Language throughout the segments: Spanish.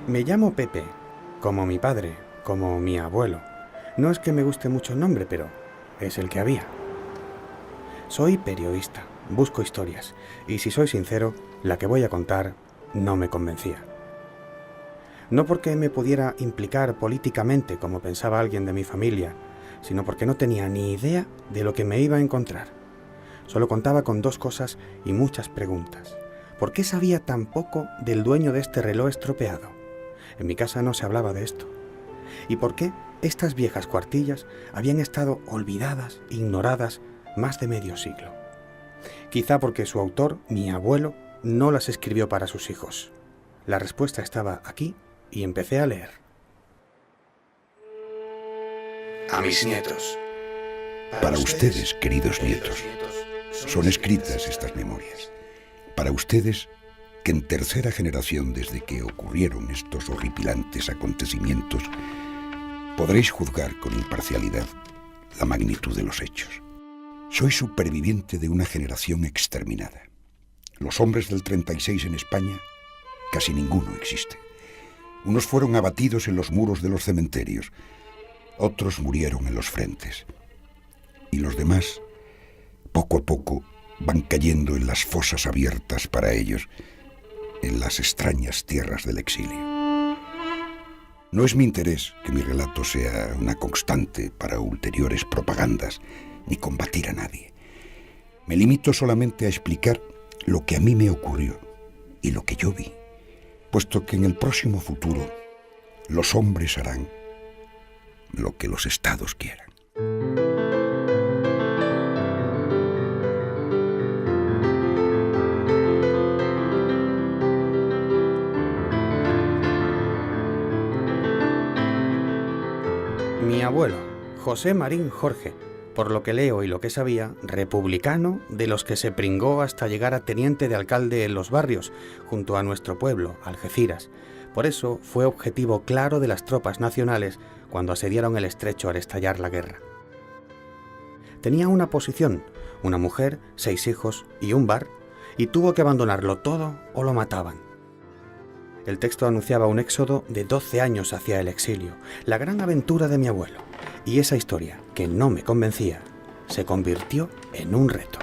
Me llamo Pepe, como mi padre, como mi abuelo. No es que me guste mucho el nombre, pero es el que había. Soy periodista, busco historias, y si soy sincero, la que voy a contar no me convencía. No porque me pudiera implicar políticamente como pensaba alguien de mi familia, sino porque no tenía ni idea de lo que me iba a encontrar. Solo contaba con dos cosas y muchas preguntas. ¿Por qué sabía tan poco del dueño de este reloj estropeado? En mi casa no se hablaba de esto. ¿Y por qué estas viejas cuartillas habían estado olvidadas, ignoradas, más de medio siglo? Quizá porque su autor, mi abuelo, no las escribió para sus hijos. La respuesta estaba aquí y empecé a leer. A mis nietos. Para ustedes, queridos nietos, son escritas estas memorias. Para ustedes, que en tercera generación desde que ocurrieron estos horripilantes acontecimientos, podréis juzgar con imparcialidad la magnitud de los hechos. Soy superviviente de una generación exterminada. Los hombres del 36 en España, casi ninguno existe. Unos fueron abatidos en los muros de los cementerios, otros murieron en los frentes. Y los demás, poco a poco, van cayendo en las fosas abiertas para ellos, en las extrañas tierras del exilio. No es mi interés que mi relato sea una constante para ulteriores propagandas, ni combatir a nadie. Me limito solamente a explicar lo que a mí me ocurrió y lo que yo vi, puesto que en el próximo futuro los hombres harán lo que los estados quieran. Mi abuelo, José Marín Jorge, por lo que leo y lo que sabía, republicano, de los que se pringó hasta llegar a teniente de alcalde en los barrios, junto a nuestro pueblo, Algeciras. Por eso fue objetivo claro de las tropas nacionales cuando asediaron el estrecho al estallar la guerra. Tenía una posición, una mujer, 6 hijos y un bar, y tuvo que abandonarlo todo o lo mataban. El texto anunciaba un éxodo de 12 años hacia el exilio, la gran aventura de mi abuelo, y esa historia, que no me convencía, se convirtió en un reto.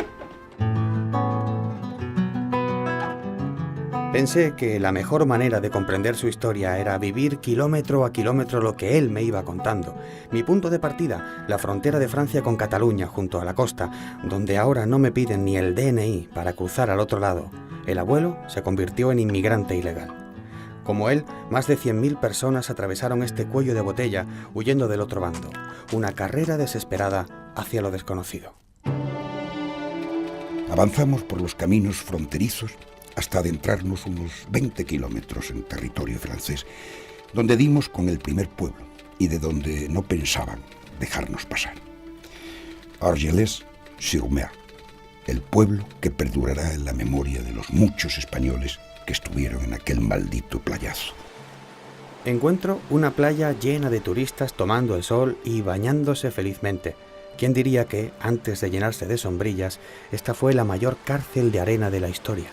Pensé que la mejor manera de comprender su historia era vivir kilómetro a kilómetro lo que él me iba contando. Mi punto de partida, la frontera de Francia con Cataluña, junto a la costa, donde ahora no me piden ni el DNI para cruzar al otro lado. El abuelo se convirtió en inmigrante ilegal. Como él, más de 100.000 personas atravesaron este cuello de botella huyendo del otro bando. Una carrera desesperada hacia lo desconocido. Avanzamos por los caminos fronterizos hasta adentrarnos unos 20 kilómetros en territorio francés, donde dimos con el primer pueblo y de donde no pensaban dejarnos pasar. Argelès-sur-Mer, el pueblo que perdurará en la memoria de los muchos españoles que estuvieron en aquel maldito playazo. Encuentro una playa llena de turistas tomando el sol y bañándose felizmente. ¿Quién diría que, antes de llenarse de sombrillas, esta fue la mayor cárcel de arena de la historia?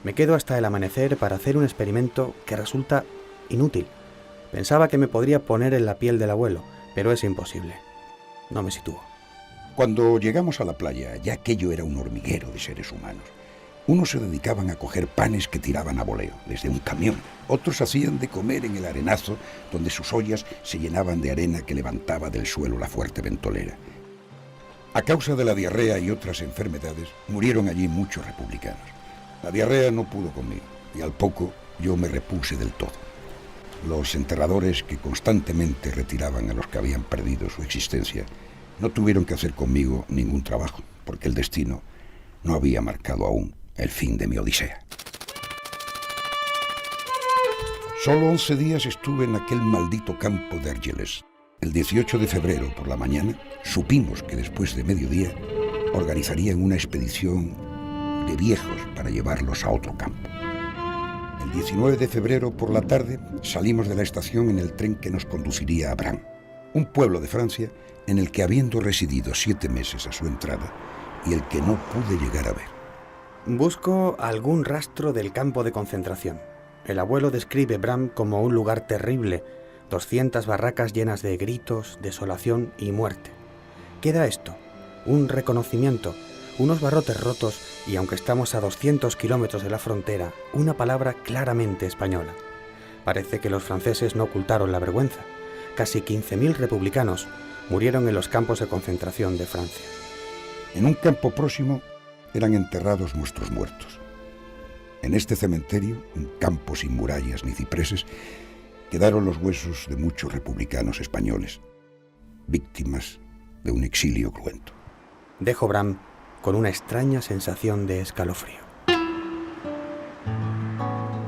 Me quedo hasta el amanecer para hacer un experimento que resulta inútil. Pensaba que me podría poner en la piel del abuelo, pero es imposible. No me sitúo. Cuando llegamos a la playa, ya aquello era un hormiguero de seres humanos. Unos se dedicaban a coger panes que tiraban a voleo, desde un camión. Otros hacían de comer en el arenazo, donde sus ollas se llenaban de arena que levantaba del suelo la fuerte ventolera. A causa de la diarrea y otras enfermedades, murieron allí muchos republicanos. La diarrea no pudo conmigo, y al poco yo me repuse del todo. Los enterradores que constantemente retiraban a los que habían perdido su existencia no tuvieron que hacer conmigo ningún trabajo, porque el destino no había marcado aún el fin de mi odisea. Solo 11 días estuve en aquel maldito campo de Argelès. El 18 de febrero por la mañana supimos que después de mediodía organizarían una expedición de viejos para llevarlos a otro campo. El 19 de febrero por la tarde salimos de la estación en el tren que nos conduciría a Bran, un pueblo de Francia en el que, habiendo residido 7 meses a su entrada, y el que no pude llegar a ver. Busco algún rastro del campo de concentración. El abuelo describe Bram como un lugar terrible, 200 barracas llenas de gritos, desolación y muerte. Queda esto, un reconocimiento, unos barrotes rotos y, aunque estamos a 200 kilómetros de la frontera, una palabra claramente española. Parece que los franceses no ocultaron la vergüenza. Casi 15.000 republicanos murieron en los campos de concentración de Francia. En un campo próximo eran enterrados nuestros muertos. En este cementerio, un campo sin murallas ni cipreses, quedaron los huesos de muchos republicanos españoles, víctimas de un exilio cruento. Dejo Bram con una extraña sensación de escalofrío.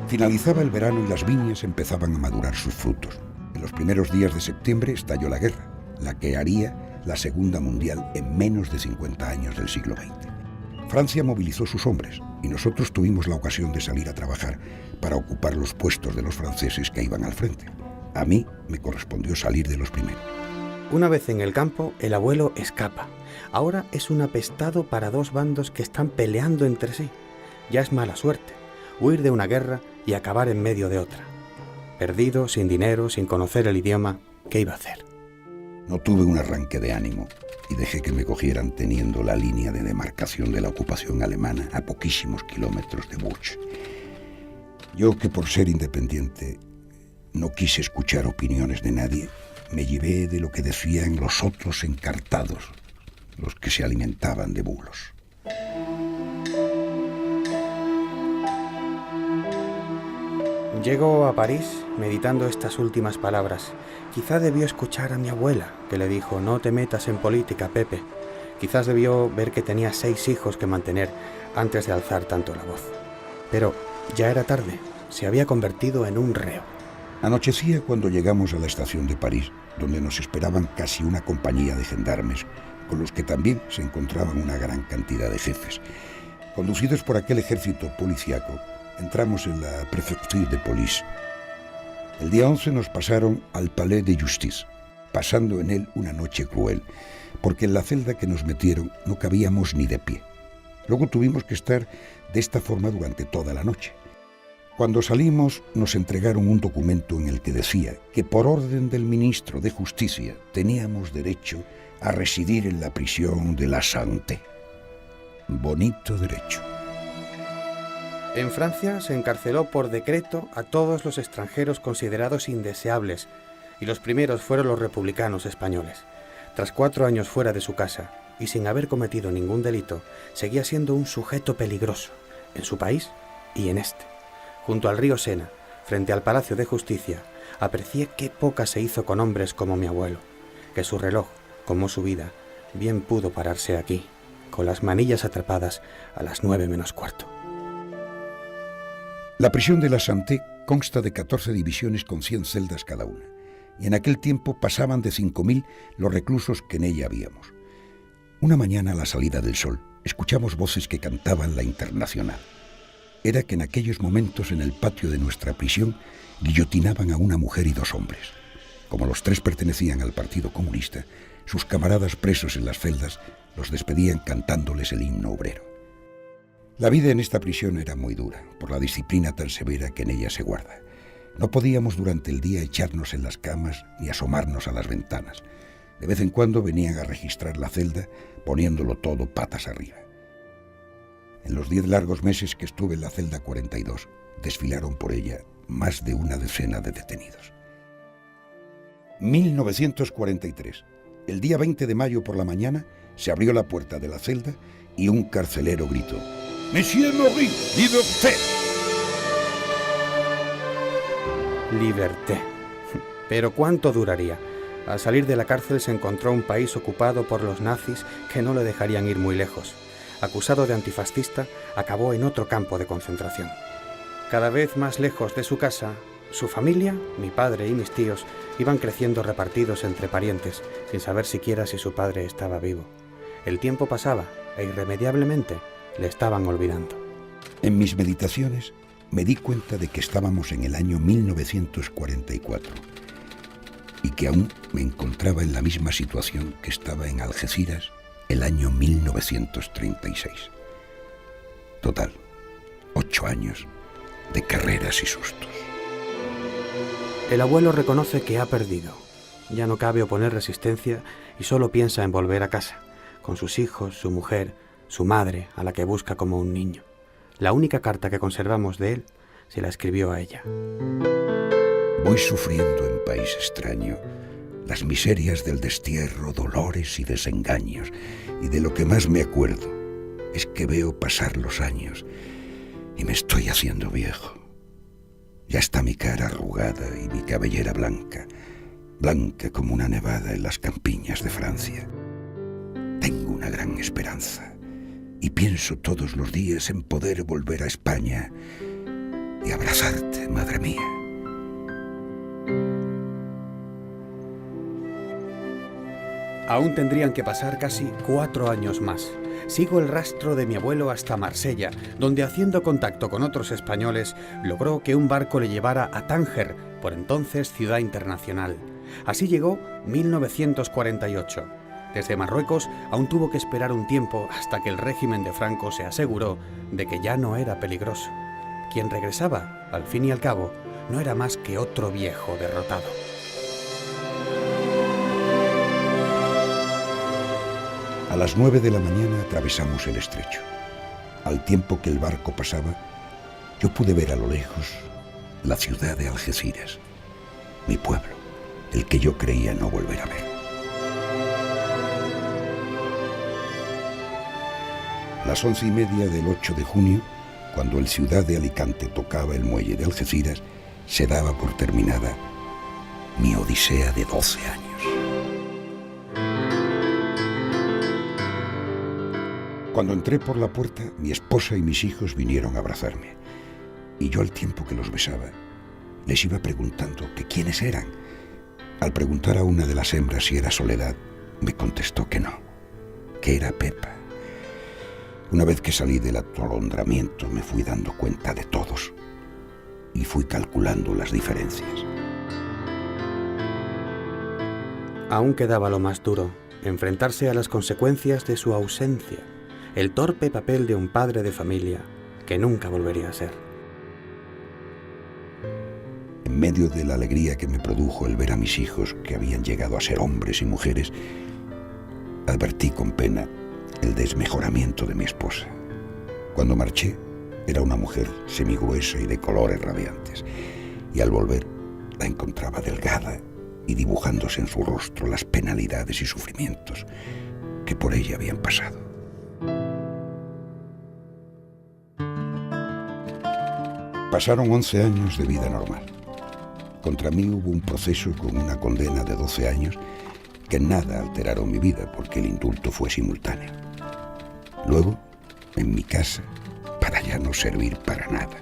Finalizaba el verano y las viñas empezaban a madurar sus frutos. En los primeros días de septiembre estalló la guerra, la que haría la Segunda Mundial en menos de 50 años del siglo XX. Francia movilizó sus hombres y nosotros tuvimos la ocasión de salir a trabajar para ocupar los puestos de los franceses que iban al frente. A mí me correspondió salir de los primeros. Una vez en el campo, el abuelo escapa. Ahora es un apestado para dos bandos que están peleando entre sí. Ya es mala suerte, huir de una guerra y acabar en medio de otra. Perdido, sin dinero, sin conocer el idioma, ¿qué iba a hacer? No tuve un arranque de ánimo y dejé que me cogieran teniendo la línea de demarcación de la ocupación alemana a poquísimos kilómetros de Buch. Yo, que por ser independiente no quise escuchar opiniones de nadie, me llevé de lo que decían los otros encartados, los que se alimentaban de bulos. Llego a París meditando estas últimas palabras. Quizá debió escuchar a mi abuela, que le dijo: no te metas en política, Pepe. Quizás debió ver que tenía 6 hijos que mantener antes de alzar tanto la voz. Pero ya era tarde, se había convertido en un reo. Anochecía cuando llegamos a la estación de París, donde nos esperaban casi una compañía de gendarmes, con los que también se encontraban una gran cantidad de jefes. Conducidos por aquel ejército policíaco, entramos en la Préfecture de Police. El día 11 nos pasaron al Palais de Justice, pasando en él una noche cruel, porque en la celda que nos metieron no cabíamos ni de pie. Luego tuvimos que estar de esta forma durante toda la noche. Cuando salimos nos entregaron un documento en el que decía que por orden del ministro de Justicia teníamos derecho a residir en la prisión de la Santé. Bonito derecho. En Francia se encarceló por decreto a todos los extranjeros considerados indeseables, y los primeros fueron los republicanos españoles. Tras 4 años fuera de su casa y sin haber cometido ningún delito, seguía siendo un sujeto peligroso en su país y en este. Junto al río Sena, frente al Palacio de Justicia, aprecié qué poca se hizo con hombres como mi abuelo, que su reloj, como su vida, bien pudo pararse aquí, con las manillas atrapadas a las 9 menos cuarto. La prisión de la Santé consta de 14 divisiones con 100 celdas cada una, y en aquel tiempo pasaban de 5.000 los reclusos que en ella habíamos. Una mañana a la salida del sol, escuchamos voces que cantaban la Internacional. Era que en aquellos momentos en el patio de nuestra prisión guillotinaban a una mujer y 2 hombres. Como los 3 pertenecían al Partido Comunista, sus camaradas presos en las celdas los despedían cantándoles el himno obrero. La vida en esta prisión era muy dura, por la disciplina tan severa que en ella se guarda. No podíamos durante el día echarnos en las camas ni asomarnos a las ventanas. De vez en cuando venían a registrar la celda, poniéndolo todo patas arriba. En los 10 largos meses que estuve en la celda 42, desfilaron por ella más de una decena de detenidos. 1943. El día 20 de mayo por la mañana se abrió la puerta de la celda y un carcelero gritó: «Monsieur Maurice, liberté». Liberté. Pero ¿cuánto duraría? Al salir de la cárcel se encontró un país ocupado por los nazis que no le dejarían ir muy lejos. Acusado de antifascista, acabó en otro campo de concentración. Cada vez más lejos de su casa, su familia, mi padre y mis tíos, iban creciendo repartidos entre parientes, sin saber siquiera si su padre estaba vivo. El tiempo pasaba e irremediablemente le estaban olvidando. En mis meditaciones me di cuenta de que estábamos en el año 1944 y que aún me encontraba en la misma situación que estaba en Algeciras el año 1936. Total, 8 años de carreras y sustos. El abuelo reconoce que ha perdido. Ya no cabe oponer resistencia y solo piensa en volver a casa, con sus hijos, su mujer, su madre, a la que busca como un niño. La única carta que conservamos de él se la escribió a ella. Voy sufriendo en país extraño las miserias del destierro, dolores y desengaños, y de lo que más me acuerdo es que veo pasar los años y me estoy haciendo viejo. Ya está mi cara arrugada y mi cabellera blanca, blanca como una nevada en las campiñas de Francia. Tengo una gran esperanza y pienso todos los días en poder volver a España y abrazarte, madre mía. Aún tendrían que pasar casi 4 años más. Sigo el rastro de mi abuelo hasta Marsella, donde haciendo contacto con otros españoles, logró que un barco le llevara a Tánger, por entonces ciudad internacional. Así llegó 1948. Desde Marruecos aún tuvo que esperar un tiempo hasta que el régimen de Franco se aseguró de que ya no era peligroso. Quien regresaba, al fin y al cabo, no era más que otro viejo derrotado. A las 9 de la mañana atravesamos el estrecho. Al tiempo que el barco pasaba, yo pude ver a lo lejos la ciudad de Algeciras, mi pueblo, el que yo creía no volver a ver. Las 11:30 del 8 de junio, cuando el Ciudad de Alicante tocaba el muelle de Algeciras, se daba por terminada mi odisea de 12 años. Cuando entré por la puerta, mi esposa y mis hijos vinieron a abrazarme. Y yo, al tiempo que los besaba, les iba preguntando que quiénes eran. Al preguntar a una de las hembras si era Soledad, me contestó que no, que era Pepa. Una vez que salí del atolondramiento, me fui dando cuenta de todos y fui calculando las diferencias. Aún quedaba lo más duro, enfrentarse a las consecuencias de su ausencia, el torpe papel de un padre de familia que nunca volvería a ser. En medio de la alegría que me produjo el ver a mis hijos, que habían llegado a ser hombres y mujeres, advertí con pena el desmejoramiento de mi esposa. Cuando marché, era una mujer semigruesa y de colores radiantes, y al volver la encontraba delgada y dibujándose en su rostro las penalidades y sufrimientos que por ella habían pasado. Pasaron 11 años de vida normal. Contra mí hubo un proceso con una condena de 12 años que en nada alteraron mi vida porque el indulto fue simultáneo. Luego, en mi casa, para ya no servir para nada.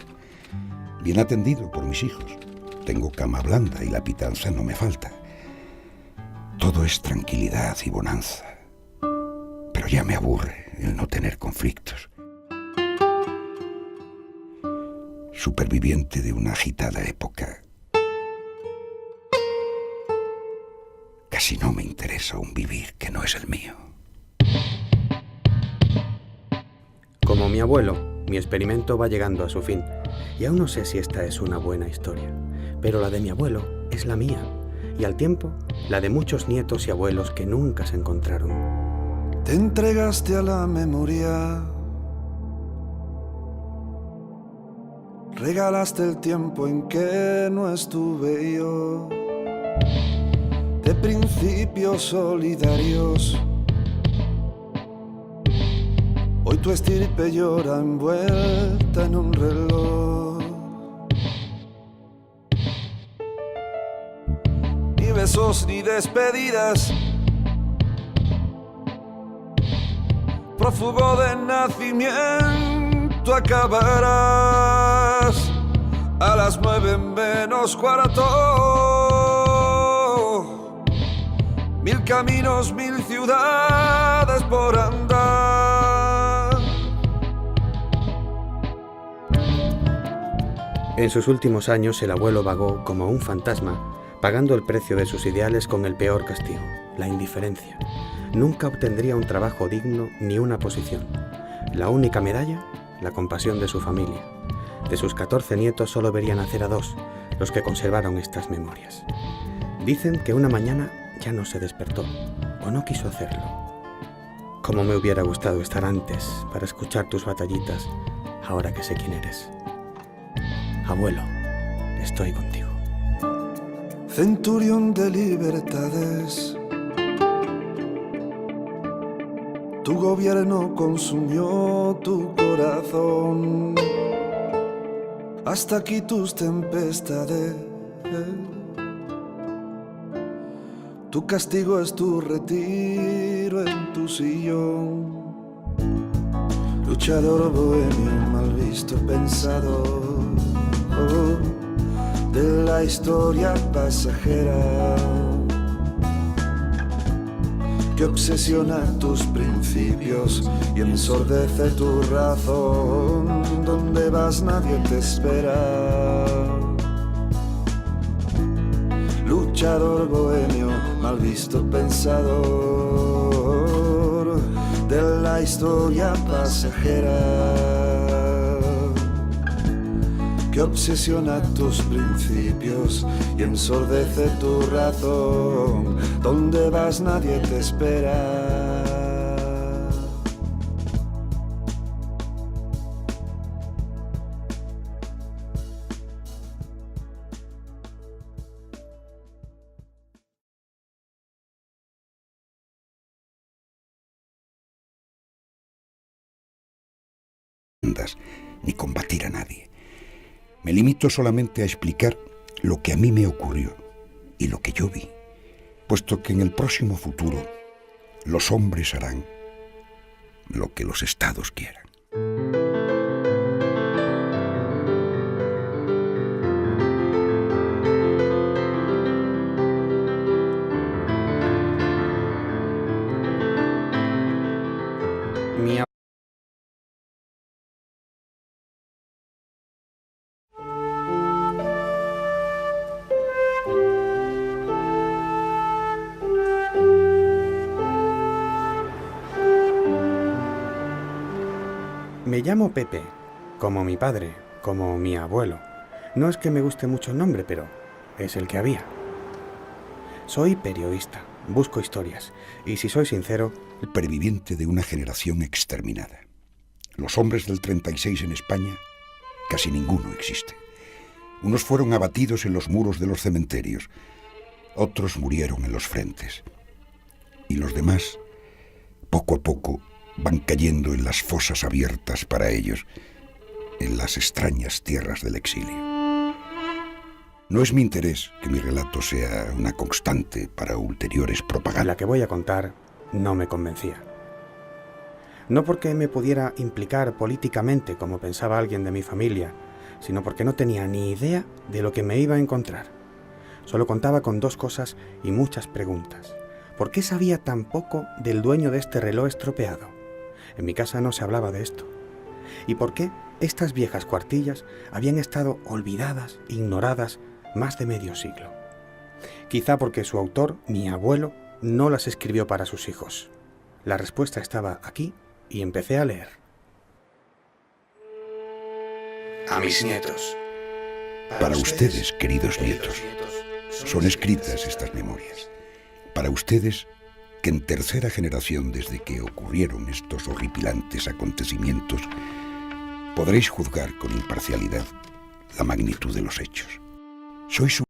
Bien atendido por mis hijos. Tengo cama blanda y la pitanza no me falta. Todo es tranquilidad y bonanza. Pero ya me aburre el no tener conflictos. Superviviente de una agitada época, casi no me interesa un vivir que no es el mío. Como mi abuelo, mi experimento va llegando a su fin, y aún no sé si esta es una buena historia, pero la de mi abuelo es la mía, y al tiempo, la de muchos nietos y abuelos que nunca se encontraron. Te entregaste a la memoria, regalaste el tiempo en que no estuve yo, de principios solidarios. Hoy tu estirpe llora envuelta en un reloj. Ni besos ni despedidas, prófugo de nacimiento acabarás a las 9:45. 1000 caminos, 1000 ciudades por andar. En sus últimos años el abuelo vagó como un fantasma, pagando el precio de sus ideales con el peor castigo, la indiferencia. Nunca obtendría un trabajo digno ni una posición. La única medalla, la compasión de su familia. De sus 14 nietos solo verían nacer a 2, los que conservaron estas memorias. Dicen que una mañana ya no se despertó, o no quiso hacerlo. Cómo me hubiera gustado estar antes para escuchar tus batallitas, ahora que sé quién eres. Abuelo, estoy contigo. Centurión de libertades, tu gobierno consumió tu corazón. Hasta aquí tus tempestades. Tu castigo es tu retiro en tu sillón. Luchador bohemio, mal visto, pensador de la historia pasajera que obsesiona tus principios y ensordece tu razón. Donde vas nadie te espera. Luchador bohemio, mal visto pensador de la historia pasajera que obsesiona tus principios y ensordece tu razón. Donde vas nadie te espera. Ni combatir a nadie. Me limito solamente a explicar lo que a mí me ocurrió y lo que yo vi, puesto que en el próximo futuro los hombres harán lo que los estados quieran. Mi Me llamo Pepe, como mi padre, como mi abuelo. No es que me guste mucho el nombre, pero es el que había. Soy periodista, busco historias, y si soy sincero... El perviviente de una generación exterminada. Los hombres del 36 en España, casi ninguno existe. Unos fueron abatidos en los muros de los cementerios, otros murieron en los frentes. Y los demás, poco a poco, van cayendo en las fosas abiertas para ellos, en las extrañas tierras del exilio. No es mi interés que mi relato sea una constante para ulteriores propagandas. La que voy a contar no me convencía. No porque me pudiera implicar políticamente como pensaba alguien de mi familia, sino porque no tenía ni idea de lo que me iba a encontrar. Solo contaba con 2 cosas y muchas preguntas. ¿Por qué sabía tan poco del dueño de este reloj estropeado? En mi casa no se hablaba de esto. ¿Y por qué estas viejas cuartillas habían estado olvidadas, ignoradas, más de medio siglo? Quizá porque su autor, mi abuelo, no las escribió para sus hijos. La respuesta estaba aquí y empecé a leer. A mis nietos. Para ustedes, queridos nietos, son escritas estas memorias. Para ustedes, que en tercera generación desde que ocurrieron estos horripilantes acontecimientos, podréis juzgar con imparcialidad la magnitud de los hechos. Soy su